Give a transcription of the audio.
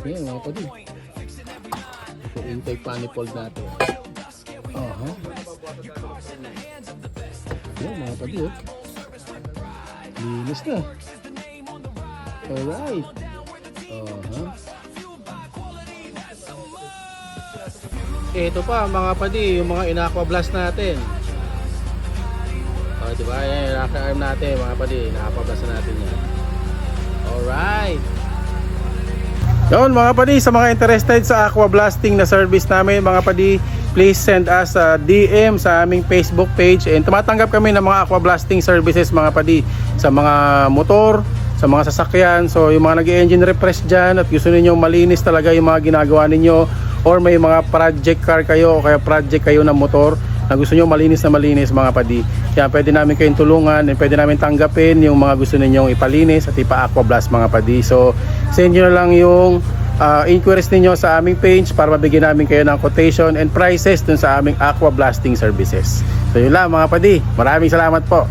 Ayan mga padi. Ito intake manifold natin. Ayan mga padi. Linis na. Alright. Ito pa mga padi, yung mga in-aqua blast natin. Diba? Ayan, yung rocker arm natin mga padi. In-aqua blast natin yan. Alright. Yun mga padi, sa mga interested sa aqua blasting na service namin mga padi, please send us a DM sa aming Facebook page, and tumatanggap kami ng mga aqua blasting services mga padi sa mga motor, sa mga sasakyan. So yung mga nag-engine refresh dyan at gusto niyo malinis talaga yung mga ginagawa ninyo, or may mga project car kayo o kaya project kayo ng motor na gusto niyo malinis na malinis mga padi, kaya pwede namin kayong tulungan and pwede namin tanggapin yung mga gusto ninyong ipalinis at ipa-aqua blast mga padi. So send nyo na lang yung inquiries ninyo sa aming page para mabigyan namin kayo ng quotation and prices dun sa aming aqua blasting services. So yun lang mga padi, maraming salamat po.